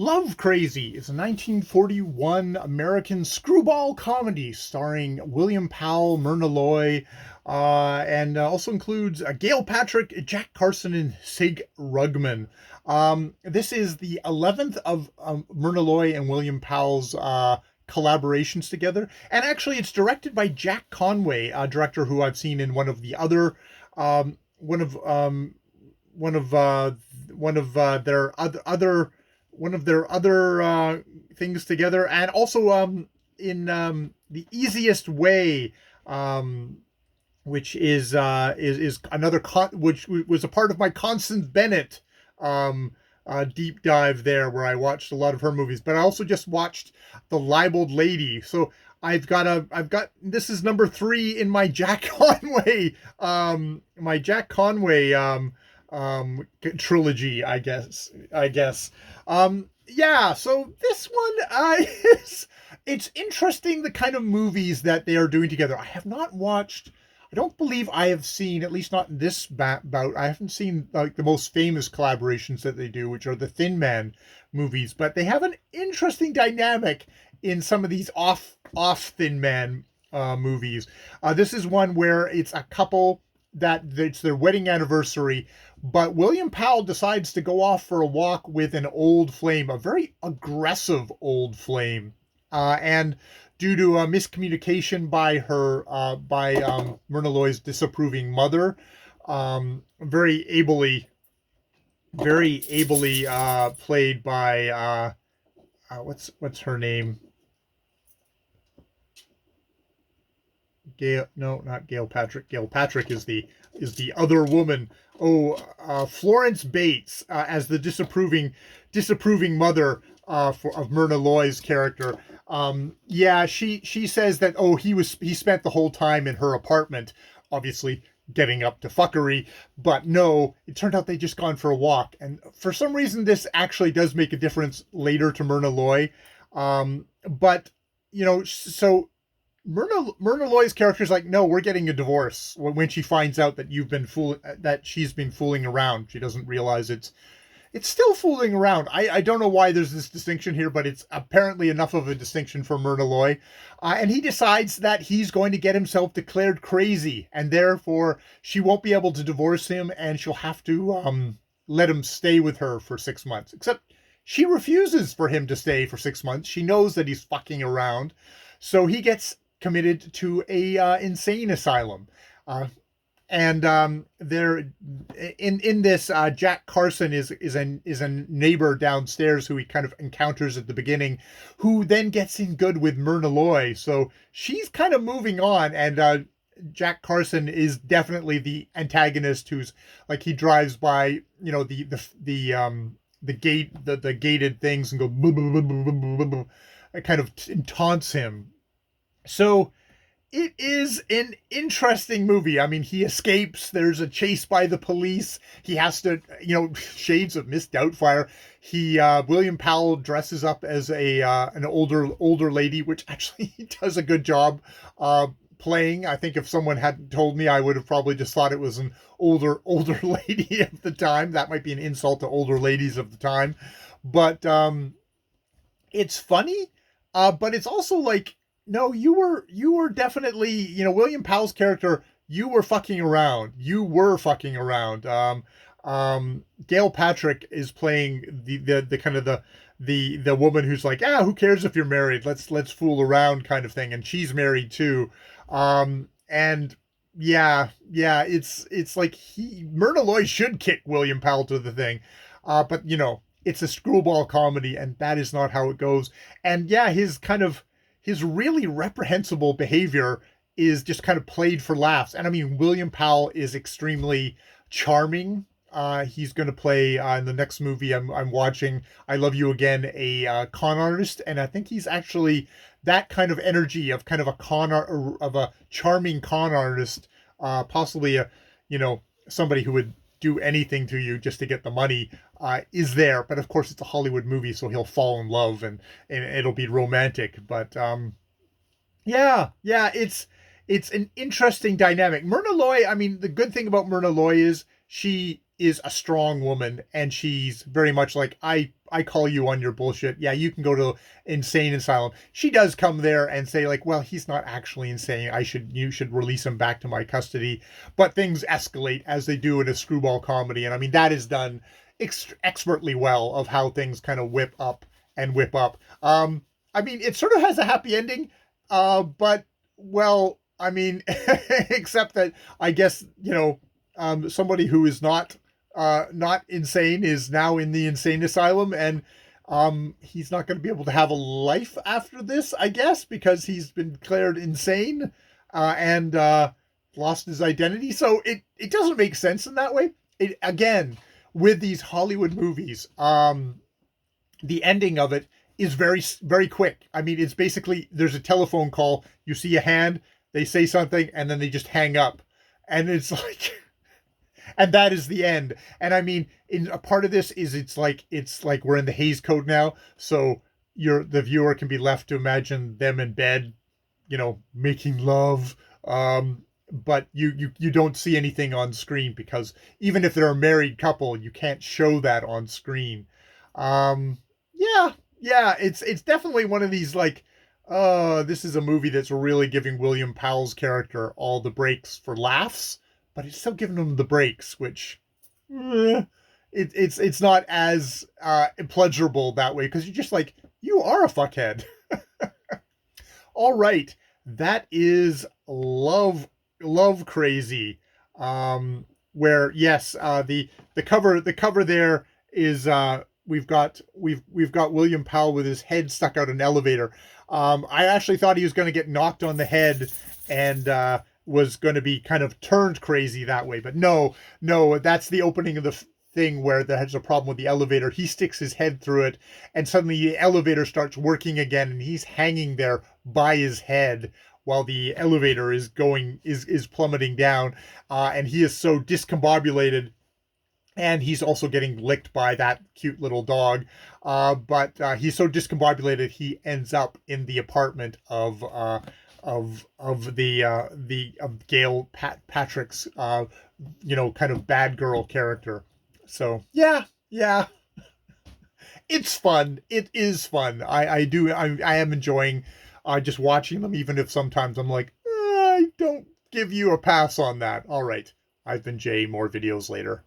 Love Crazy is a 1941 American screwball comedy starring William Powell, Myrna Loy, and also includes Gail Patrick, Jack Carson, and Sig Rugman. This is the 11th of Myrna Loy and William Powell's collaborations together. And actually, it's directed by Jack Conway, a director who I've seen in one of the other, um, one of one of one of their other one of their other things together, and also in the easiest way, um, which is another which was a part of my Constance Bennett deep dive there, where I watched a lot of her movies. But I also just watched The Libeled Lady, so I've got this is number three in my Jack Conway trilogy, I guess. Yeah, so this one is it's interesting, the kind of movies that they are doing together. I have not watched, I don't believe I have seen, at least not in this bout, I haven't seen like the most famous collaborations that they do, which are the Thin Man movies, but they have an interesting dynamic in some of these off Thin Man movies. This is one where it's a couple that it's their wedding anniversary, but William Powell decides to go off for a walk with an old flame, a very aggressive old flame, and due to a miscommunication by her by Myrna Loy's disapproving mother, very ably played by what's her name? Gail, no, not Gail Patrick. Gail Patrick is the other woman. Oh, Florence Bates as the disapproving mother of Myrna Loy's character. Yeah, she says that, oh, he spent the whole time in her apartment, obviously getting up to fuckery, but no, it turned out they just gone for a walk. And for some reason, this actually does make a difference later to Myrna Loy. But so Myrna Loy's character is like, no, we're getting a divorce. When she finds out that she's been fooling around, she doesn't realize it's still fooling around. I don't know why there's this distinction here, but it's apparently enough of a distinction for Myrna Loy. And he decides that he's going to get himself declared crazy, and therefore she won't be able to divorce him, and she'll have to let him stay with her for 6 months. Except she refuses for him to stay for 6 months. She knows that he's fucking around. So he gets committed to a insane asylum. And there, in this, Jack Carson is a neighbor downstairs who he kind of encounters at the beginning, who then gets in good with Myrna Loy. So she's kind of moving on, and Jack Carson is definitely the antagonist, who's like, he drives by the gated things and go blah, blah, blah, blah, blah, blah, it kind of taunts him. So it is an interesting movie. I mean, he escapes. There's a chase by the police. He has to, shades of Miss Doubtfire. William Powell dresses up as an older lady, which actually he does a good job playing. I think if someone hadn't told me, I would have probably just thought it was an older lady of the time. That might be an insult to older ladies of the time, but it's funny. But it's also like, no, you were definitely, William Powell's character, you were fucking around. Gail Patrick is playing the kind of the woman who's like, who cares if you're married? Let's fool around kind of thing. And she's married too. And yeah, it's like Myrna Loy should kick William Powell to the thing. But it's a screwball comedy, and that is not how it goes. And yeah, his really reprehensible behavior is just kind of played for laughs. And I mean, William Powell is extremely charming. He's going to play in the next movie I'm watching, I Love You Again, a con artist. And I think he's actually that kind of energy of kind of of a charming con artist, possibly somebody who would do anything to you just to get the money, is there. But of course, it's a Hollywood movie, so he'll fall in love and it'll be romantic. But yeah, it's an interesting dynamic. Myrna Loy, I mean, the good thing about Myrna Loy is she is a strong woman, and she's very much like, I I call you on your bullshit. Yeah, you can go to insane asylum. She does come there and say like, well, he's not actually insane. You should release him back to my custody. But things escalate as they do in a screwball comedy, and I mean that is done expertly well of how things kind of whip up and whip up. I mean, it sort of has a happy ending, but well, I mean, except that I guess somebody who is not insane is now in the insane asylum, and he's not going to be able to have a life after this, I guess, because he's been declared insane and lost his identity. So it doesn't make sense in that way. It again with these Hollywood movies, the ending of it is very very quick. I mean, it's basically there's a telephone call, you see a hand, they say something, and then they just hang up, and it's like. And that is the end. And I mean, in a part of this is it's like we're in the Hays Code now, so the viewer can be left to imagine them in bed, making love. But you don't see anything on screen because even if they're a married couple, you can't show that on screen. Yeah, it's definitely one of these like, this is a movie that's really giving William Powell's character all the breaks for laughs. But it's still giving them the breaks, which it's not as pleasurable that way because you're just like, you are a fuckhead. All right, that is Love Crazy, where yes, the cover there is we've got William Powell with his head stuck out an elevator. I actually thought he was going to get knocked on the head and was going to be kind of turned crazy that way. But no, that's the opening of the thing where there's a problem with the elevator. He sticks his head through it, and suddenly the elevator starts working again, and he's hanging there by his head while the elevator is plummeting down, and he is so discombobulated. And he's also getting licked by that cute little dog. But he's so discombobulated, he ends up in the apartment of Gail Patrick's kind of bad girl character. So yeah, it's fun. It is fun. I am enjoying just watching them, even if sometimes I'm like, I don't give you a pass on that. All right, I've been Jay. More videos later.